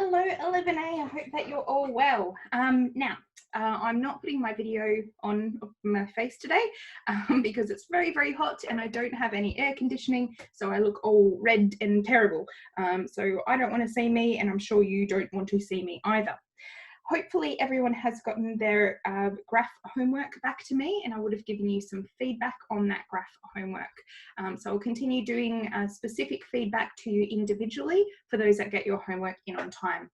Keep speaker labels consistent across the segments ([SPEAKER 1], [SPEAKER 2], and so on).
[SPEAKER 1] Hello 11A, I hope that you're all well. I'm not putting my video on my face today because it's very, very hot and I don't have any air conditioning, so I look all red and terrible. So I don't want to see me, and I'm sure you don't want to see me either. Hopefully everyone has gotten their graph homework back to me, and I would have given you some feedback on that graph homework. So I'll continue doing specific feedback to you individually for those that get your homework in on time.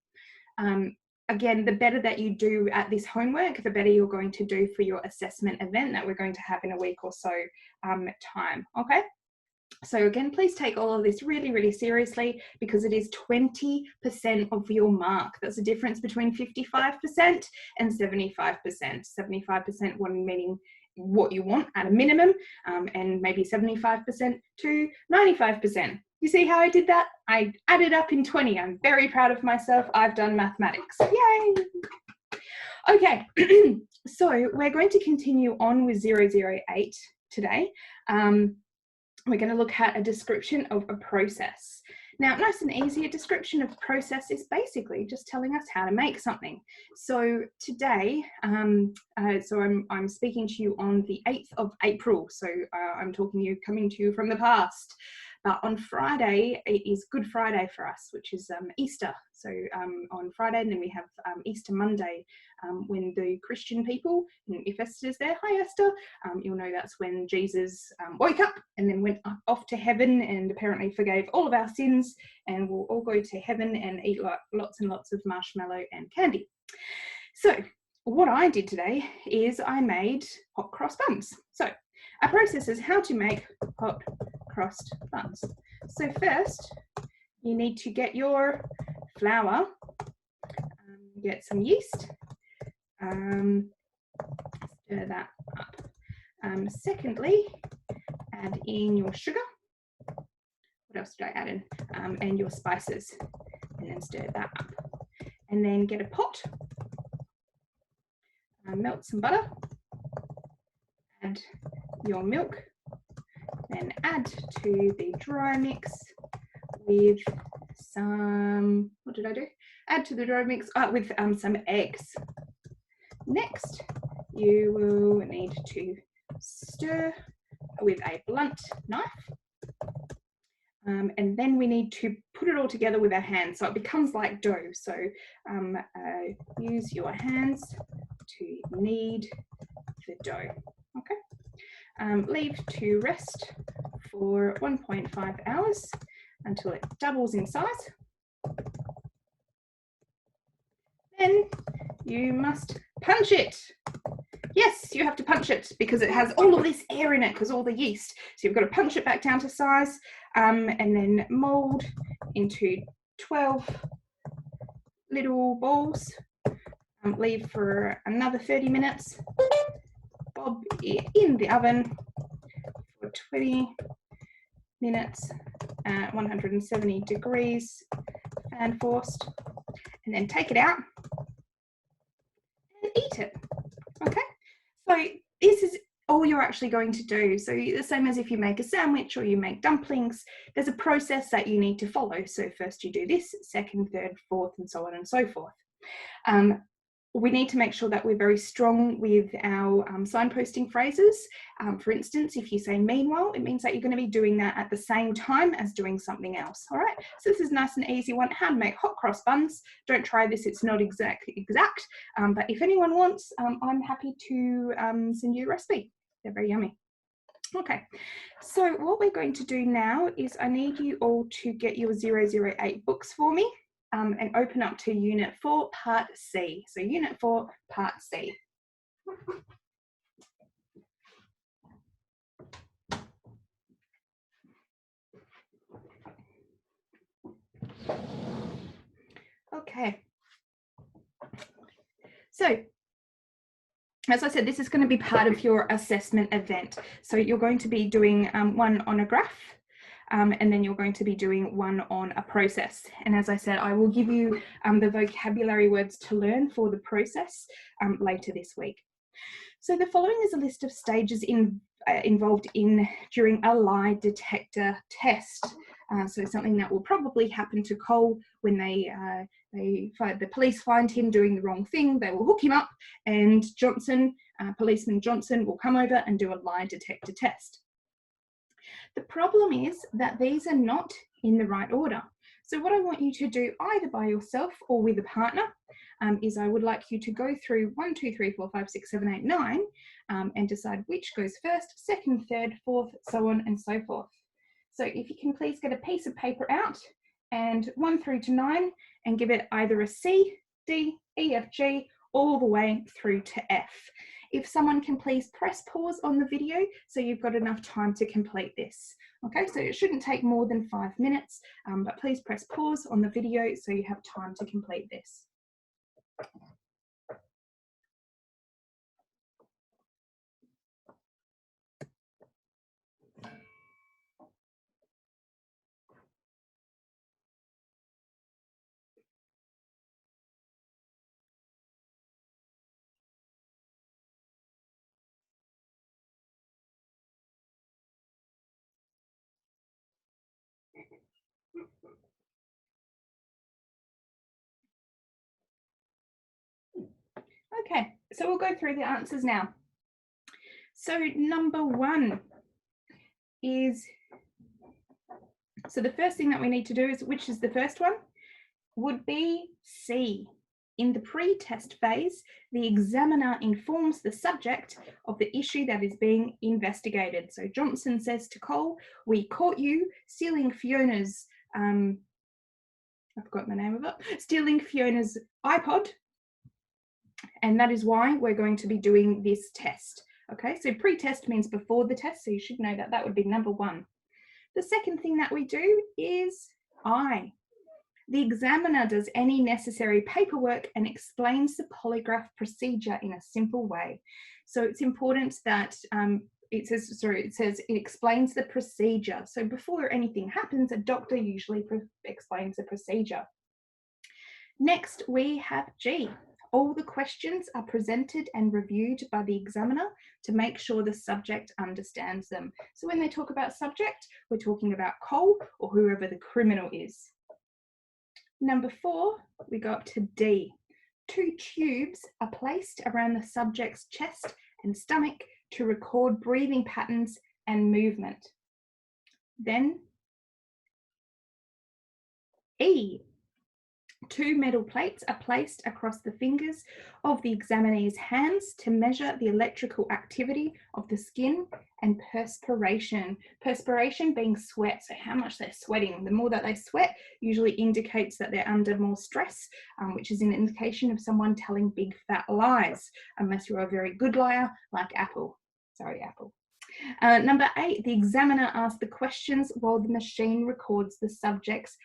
[SPEAKER 1] Again, the better that you do at this homework, the better you're going to do for your assessment event that we're going to have in a week or so time, okay? So again, please take all of this really, really seriously, because it is 20% of your mark. That's the difference between 55% and 75%. 75% one meaning what you want at a minimum, and maybe 75% to 95%. You see how I did that? I added up in 20. I'm very proud of myself. I've done mathematics. Yay! Okay, so we're going to continue on with 008 today. We're going to look at a description of a process. Now, nice and easy, a description of process is basically just telling us how to make something. So today, I'm speaking to you on the 8th of April. So I'm coming to you from the past. But on Friday, it is Good Friday for us, which is Easter. So on Friday, and then we have Easter Monday, when the Christian people, if Esther's there, hi Esther, you'll know that's when Jesus woke up and then went off to heaven and apparently forgave all of our sins, and we'll all go to heaven and eat lots and lots of marshmallow and candy. So what I did today is I made hot cross buns. So our process is how to make hot crossed buns. So first, you need to get your flour, get some yeast, stir that up. Secondly, add in your sugar. What else did I add in? And your spices, and then stir that up. And then get a pot, melt some butter, add your milk, then add to the dry mix with some, what did I do? Add to the dry mix with some eggs. Next, you will need to stir with a blunt knife. And then we need to put it all together with our hands so it becomes like dough. So use your hands to knead the dough, okay? Leave to rest for 1.5 hours until it doubles in size. Then you must punch it. Yes, you have to punch it because it has all of this air in it because all the yeast. So you've got to punch it back down to size, and then mold into 12 little balls. Leave for another 30 minutes. Bob it in the oven for 20 minutes at 170 degrees, fan forced, and then take it out and eat it. Okay, so this is all you're actually going to do. So the same as if you make a sandwich or you make dumplings, there's a process that you need to follow. So first you do this, second, third, fourth, and so on and so forth. We need to make sure that we're very strong with our signposting phrases. For instance, if you say meanwhile, it means that you're going to be doing that at the same time as doing something else. All right, so this is nice and easy one, how to make hot cross buns. Don't try this, it's not exact, but if anyone wants, I'm happy to send you a recipe. They're very yummy. Okay, so what we're going to do now is I need you all to get your 008 books for me. And open up to Unit 4, Part C. So Unit 4, Part C. Okay. So, as I said, this is going to be part of your assessment event. So you're going to be doing one on a graph. And then you're going to be doing one on a process. And as I said, I will give you the vocabulary words to learn for the process later this week. So the following is a list of stages involved during a lie detector test. So something that will probably happen to Cole when the police find him doing the wrong thing. They will hook him up, and Johnson, policeman Johnson, will come over and do a lie detector test. The problem is that these are not in the right order. So what I want you to do, either by yourself or with a partner, is I would like you to go through 1, 2, 3, 4, 5, 6, 7, 8, 9, and decide which goes first, second, third, fourth, so on and so forth. So if you can please get a piece of paper out and 1 through to 9, and give it either a C, D, E, F, G, all the way through to F. If someone can please press pause on the video so you've got enough time to complete this. Okay, so it shouldn't take more than 5 minutes, but please press pause on the video so you have time to complete this. Okay, so we'll go through the answers now. So number 1 is, so the first thing that we need to do is, which is the first one, would be C. In the pre-test phase, the examiner informs the subject of the issue that is being investigated. So Johnson says to Cole, "We caught you stealing Fiona's, I've forgotten the name of it, stealing Fiona's iPod, and that is why we're going to be doing this test." Okay, so pre-test means before the test, so you should know that that would be number 1. The second thing that we do is I. The examiner does any necessary paperwork and explains the polygraph procedure in a simple way. So it's important that it says it explains the procedure. So before anything happens, a doctor usually explains the procedure. Next, we have G. All the questions are presented and reviewed by the examiner to make sure the subject understands them. So when they talk about subject, we're talking about Cole or whoever the criminal is. Number 4, we go up to D. 2 tubes are placed around the subject's chest and stomach to record breathing patterns and movement. Then E. 2 metal plates are placed across the fingers of the examiner's hands to measure the electrical activity of the skin and perspiration. Perspiration being sweat, so how much they're sweating. The more that they sweat usually indicates that they're under more stress, which is an indication of someone telling big fat lies, unless you're a very good liar like Apple. Sorry, Apple. Number 8, the examiner asks the questions while the machine records the subject's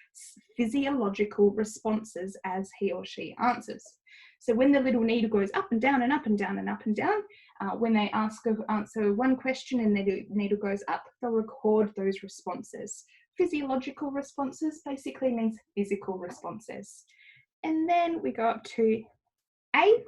[SPEAKER 1] physiological responses as he or she answers. So when the little needle goes up and down and up and down and up and down, when they answer one question and the needle goes up, they'll record those responses. Physiological responses basically means physical responses. And then we go up to A.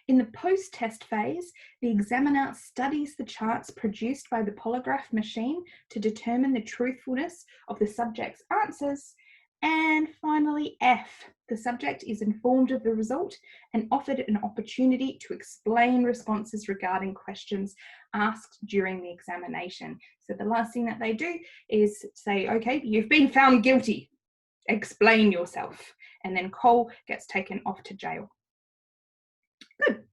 [SPEAKER 1] In the post-test phase, the examiner studies the charts produced by the polygraph machine to determine the truthfulness of the subject's answers. And finally, F, the subject is informed of the result and offered an opportunity to explain responses regarding questions asked during the examination. So the last thing that they do is say, okay, you've been found guilty, explain yourself. And then Cole gets taken off to jail. Good.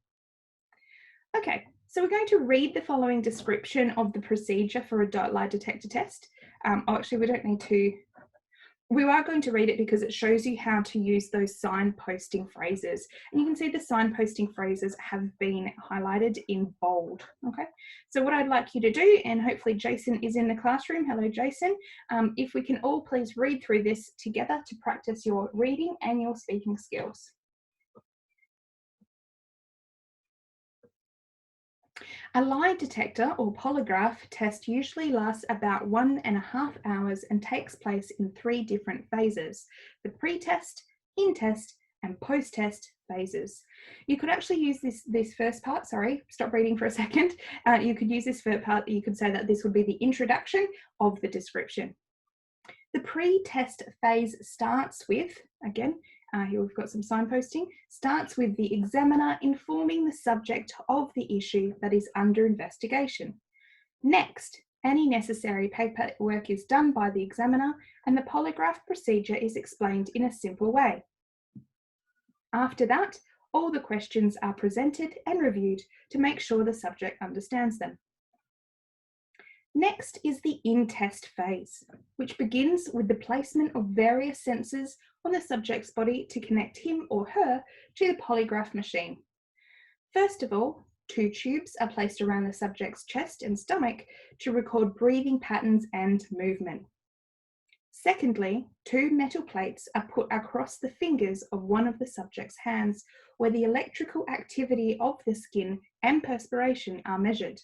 [SPEAKER 1] Okay, so we're going to read the following description of the procedure for a lie detector test. Actually, we don't need to. We are going to read it because it shows you how to use those signposting phrases. And you can see the signposting phrases have been highlighted in bold, okay? So what I'd like you to do, and hopefully Jason is in the classroom. Hello, Jason. If we can all please read through this together to practice your reading and your speaking skills. A lie detector or polygraph test usually lasts about 1.5 hours and takes place in 3 different phases: the pre-test, in-test, and post-test phases. You could actually use this first part, sorry, stop reading for a second. You could use this first part, you could say that this would be the introduction of the description. The pre-test phase starts with, again, here we've got some signposting, starts with the examiner informing the subject of the issue that is under investigation. Next, any necessary paperwork is done by the examiner and the polygraph procedure is explained in a simple way. After that, all the questions are presented and reviewed to make sure the subject understands them. Next is the in-test phase, which begins with the placement of various sensors on the subject's body to connect him or her to the polygraph machine. First of all, 2 tubes are placed around the subject's chest and stomach to record breathing patterns and movement. Secondly, 2 metal plates are put across the fingers of one of the subject's hands, where the electrical activity of the skin and perspiration are measured.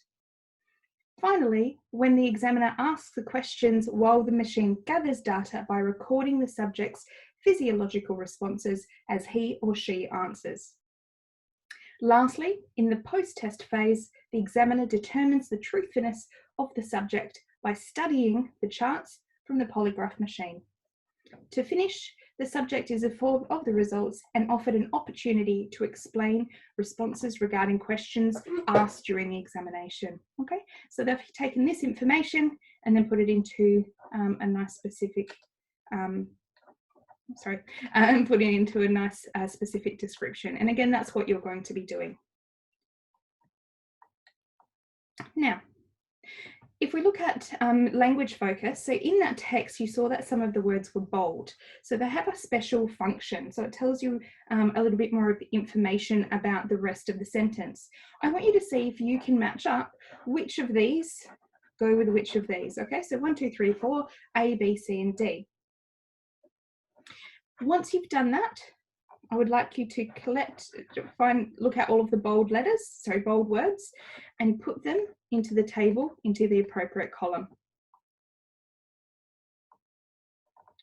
[SPEAKER 1] Finally, when the examiner asks the questions while the machine gathers data by recording the subject's physiological responses as he or she answers. Lastly, in the post-test phase, the examiner determines the truthfulness of the subject by studying the charts from the polygraph machine. To finish, the subject is informed of the results and offered an opportunity to explain responses regarding questions asked during the examination. Okay, so they've taken this information and then put it into a nice specific, put it into a nice specific description. And again, that's what you're going to be doing. Now, if we look at language focus, so in that text, you saw that some of the words were bold. So they have a special function. So it tells you a little bit more of the information about the rest of the sentence. I want you to see if you can match up which of these go with which of these. Okay, so 1, 2, 3, 4, A, B, C, and D. Once you've done that, I would like you to look at all of the bold letters, so bold words, and put them into the table, into the appropriate column.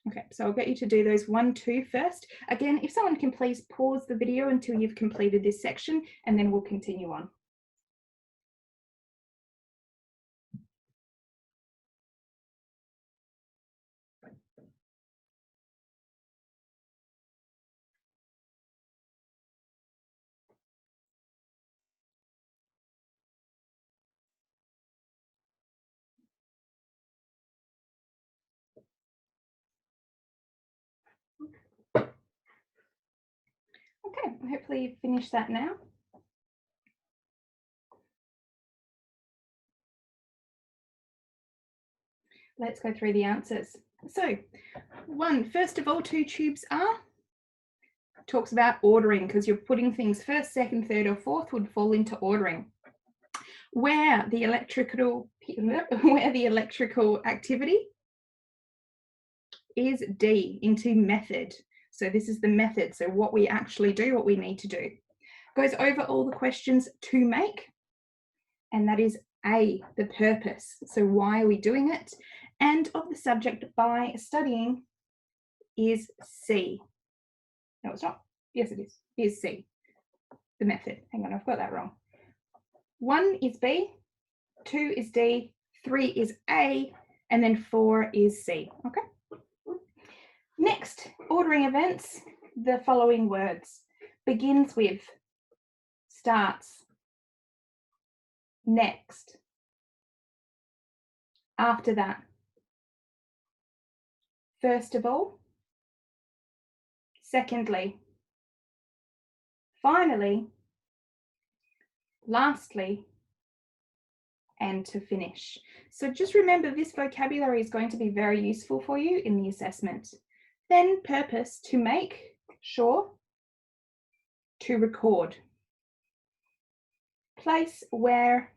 [SPEAKER 1] Okay, so I'll get you to do those 1, 2 first. Again, if someone can please pause the video until you've completed this section, and then we'll continue on. Okay, hopefully you've finished that now. Let's go through the answers. So, 1, first of all, 2 tubes are, talks about ordering, because you're putting things first, second, third, or fourth would fall into ordering. Where the electrical activity is D, into method. So this is the method, so what we actually do, what we need to do. Goes over all the questions to make, and that is A, the purpose. So why are we doing it? And of the subject by studying is C. No, it's not. Yes, it is C, the method. Hang on, I've got that wrong. 1 is B, 2 is D, 3 is A, and then 4 is C. Okay. Next, ordering events, the following words. Begins with, starts, next, after that, first of all, secondly, finally, lastly, and to finish. So just remember, this vocabulary is going to be very useful for you in the assessment. Then purpose, to make sure, to record. Place, where,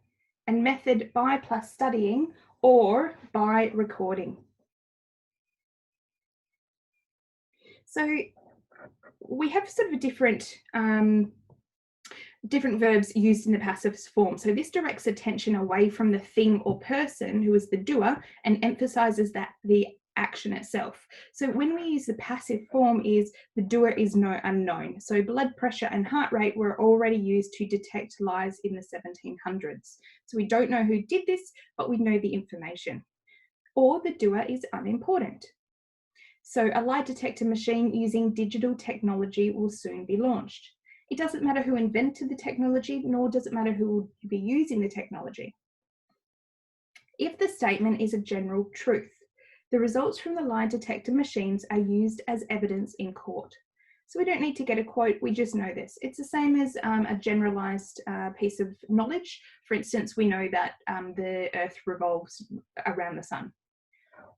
[SPEAKER 1] and method by plus studying or by recording. So we have sort of a different verbs used in the passive form. So this directs attention away from the thing or person who is the doer and emphasizes that the action itself. So when we use the passive form, is the doer is unknown. So blood pressure and heart rate were already used to detect lies in the 1700s. So we don't know who did this, but we know the information. Or the doer is unimportant. So a lie detector machine using digital technology will soon be launched. It doesn't matter who invented the technology, nor does it matter who will be using the technology. If the statement is a general truth, the results from the lie detector machines are used as evidence in court. So we don't need to get a quote, we just know this. It's the same as a generalized piece of knowledge. For instance, we know that the Earth revolves around the sun.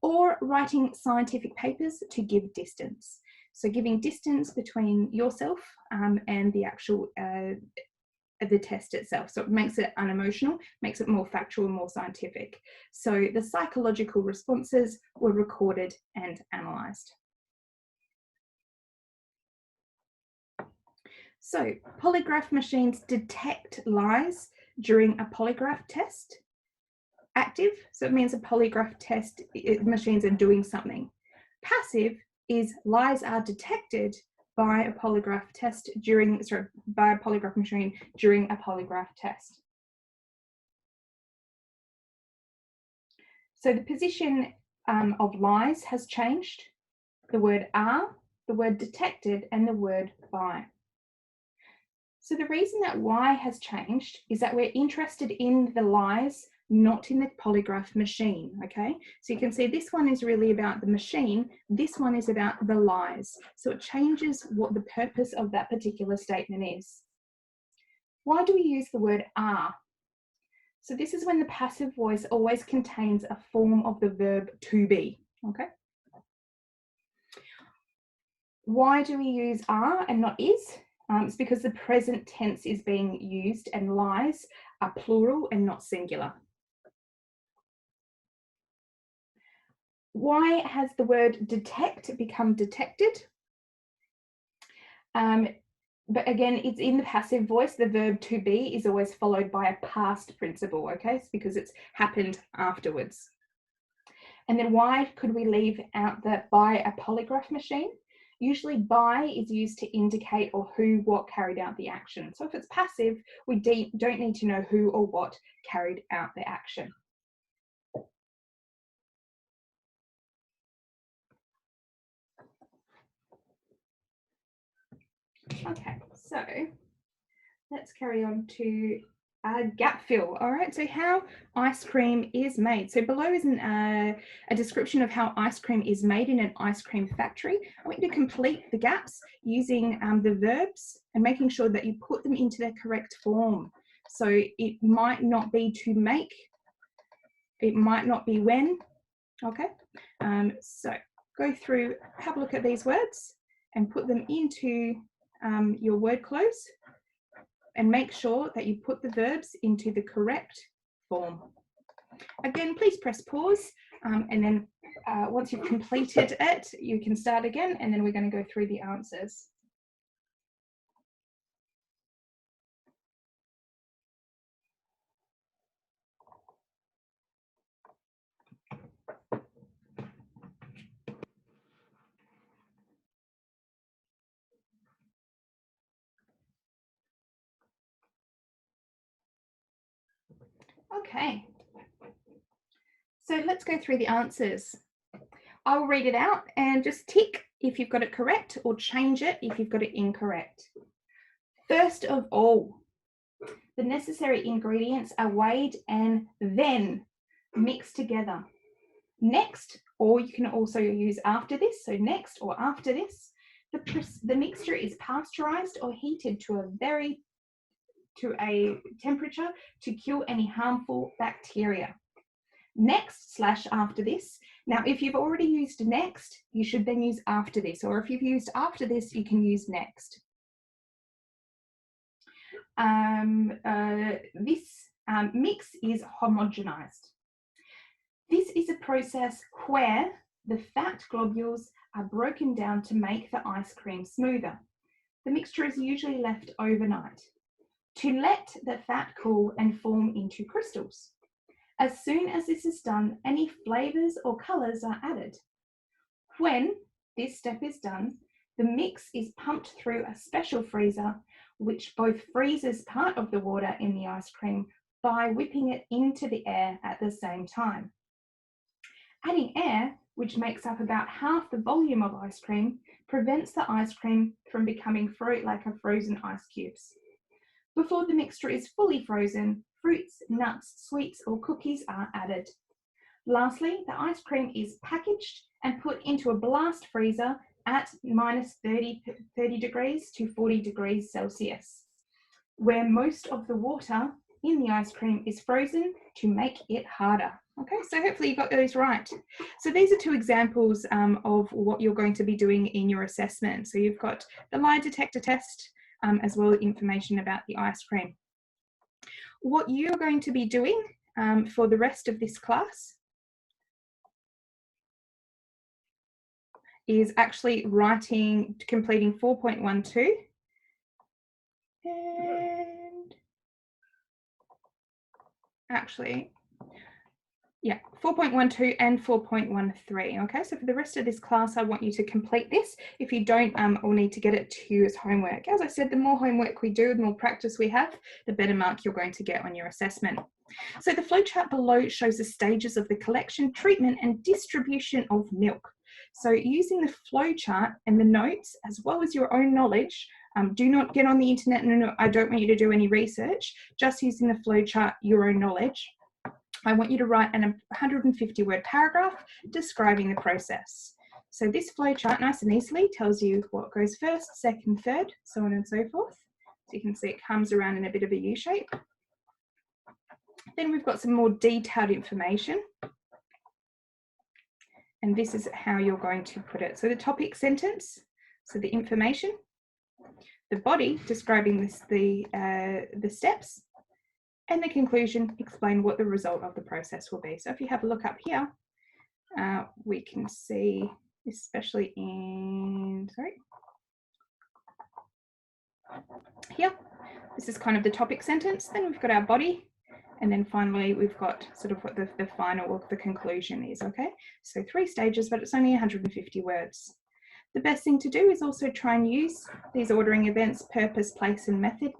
[SPEAKER 1] Or writing scientific papers to give distance. So giving distance between yourself and the actual the test itself. So it makes it unemotional, makes it more factual and more scientific. So the psychological responses were recorded and analysed. So polygraph machines detect lies during a polygraph test. Active, so it means a polygraph test, machines are doing something. Passive is lies are detected by a polygraph test by a polygraph machine during a polygraph test. So the position of lies has changed. The word are, the word detected, and the word by. So the reason that why has changed is that we're interested in the lies, not in the polygraph machine, okay? So you can see this one is really about the machine, this one is about the lies. So it changes what the purpose of that particular statement is. Why do we use the word are? So this is when the passive voice always contains a form of the verb to be, okay? Why do we use are and not is? It's because the present tense is being used and lies are plural and not singular. Why has the word detect become detected? But again, it's in the passive voice. The verb to be is always followed by a past principle, okay? It's because it's happened afterwards. And then why could we leave out the by a polygraph machine? Usually by is used to indicate or who, what carried out the action. So if it's passive, we don't need to know who or what carried out the action. Okay, so let's carry on to gap fill. All right, so how ice cream is made. So below is a description of how ice cream is made in an ice cream factory. I want you to complete the gaps using the verbs and making sure that you put them into their correct form. So it might not be to make, it might not be when, okay? So go through, have a look at these words and put them into your word close. And make sure that you put the verbs into the correct form. Again, please press pause and then once you've completed it, you can start again and then we're going to go through the answers. Okay, so let's go through the answers. I'll read it out and just tick if you've got it correct or change it if you've got it incorrect. First of all, the necessary ingredients are weighed and then mixed together. Next, or you can also use after this, so next or after this, the mixture is pasteurized or heated to a temperature to kill any harmful bacteria. Next / after this. Now, if you've already used next, you should then use after this, or if you've used after this, you can use next. This mix is homogenized. This is a process where the fat globules are broken down to make the ice cream smoother. The mixture is usually left overnight to let the fat cool and form into crystals. As soon as this is done, any flavors or colors are added. When this step is done, the mix is pumped through a special freezer, which both freezes part of the water in the ice cream by whipping it into the air at the same time. Adding air which makes up about half the volume of ice cream, prevents the ice cream from becoming like a frozen ice cubes. Before the mixture is fully frozen, fruits, nuts, sweets, or cookies are added. Lastly, the ice cream is packaged and put into a blast freezer at minus 30 degrees to 40 degrees Celsius, where most of the water in the ice cream is frozen to make it harder. Okay, so hopefully you got those right. So these are two examples of what you're going to be doing in your assessment. So you've got the lie detector test, as well as information about the ice cream. What you're going to be doing for the rest of this class is actually completing 4.12 and actually, yeah, 4.12 and 4.13. Okay, so for the rest of this class, I want you to complete this. If you don't, we'll need to get it to you as homework. As I said, the more homework we do, the more practice we have, the better mark you're going to get on your assessment. So the flowchart below shows the stages of the collection, treatment, and distribution of milk. So using the flowchart and the notes, as well as your own knowledge, do not get on the internet. No, I don't want you to do any research, just using the flowchart, your own knowledge. I want you to write an 150-word paragraph describing the process. So this flowchart, nice and easily, tells you what goes first, second, third, so on and so forth. So you can see it comes around in a bit of a U shape. Then we've got some more detailed information. And this is how you're going to put it. So the topic sentence, so the information, the body describing the steps, and the conclusion, explain what the result of the process will be. So if you have a look up here, we can see, especially in, here, this is kind of the topic sentence. Then we've got our body, and then finally we've got sort of what the final or the conclusion is, okay? So 3 stages, but it's only 150 words. The best thing to do is also try and use these ordering events, purpose, place, and method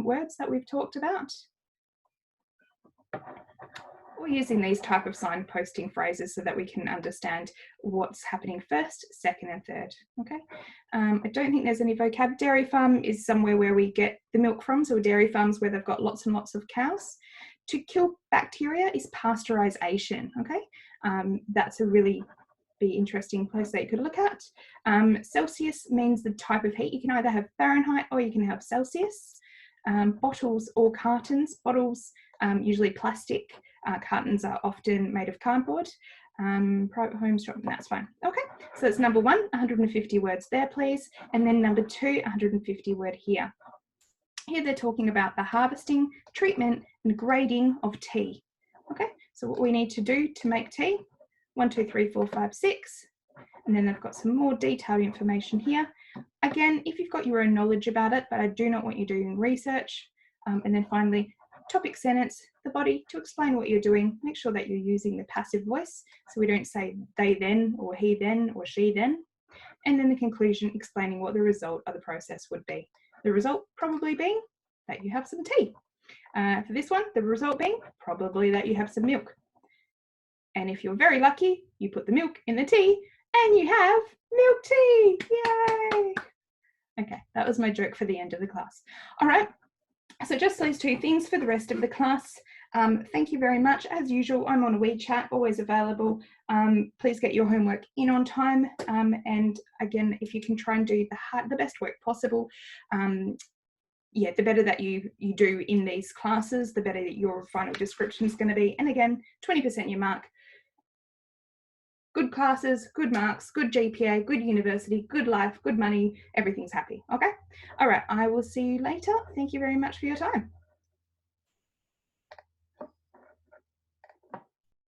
[SPEAKER 1] words that we've talked about. Or using these type of signposting phrases so that we can understand what's happening first, second, and third, okay? I don't think there's any vocab. Dairy farm is somewhere where we get the milk from, so dairy farms where they've got lots and lots of cows. To kill bacteria is pasteurization, okay? That's a really interesting place that you could look at. Celsius means the type of heat. You can either have Fahrenheit or you can have Celsius. Bottles or cartons. Bottles, usually plastic. Cartons are often made of cardboard. Private homes, that's fine. Okay, so that's number 1, 150 words there, please. And then number 2, 150 word here. Here they're talking about the harvesting, treatment, and grading of tea. Okay, so what we need to do to make tea, 1, 2, 3, 4, 5, 6. And then they've got some more detailed information here. Again, if you've got your own knowledge about it, but I do not want you doing research. And then finally, topic sentence, the body, to explain what you're doing. Make sure that you're using the passive voice, so we don't say they then, or he then, or she then. And then the conclusion, explaining what the result of the process would be. The result probably being that you have some tea. For this one, the result being probably that you have some milk. And if you're very lucky, you put the milk in the tea and you have milk tea. Yay! Okay, that was my joke for the end of the class. All right, so just those 2 things for the rest of the class. Thank you very much. As usual, I'm on a WeChat, always available. Please get your homework in on time. And again, if you can try and do the best work possible, yeah, the better that you do in these classes, the better that your final description is going to be. And again, 20% your mark. Good classes, good marks, good GPA, good university, good life, good money, everything's happy, okay? All right, I will see you later. Thank you very much for your time.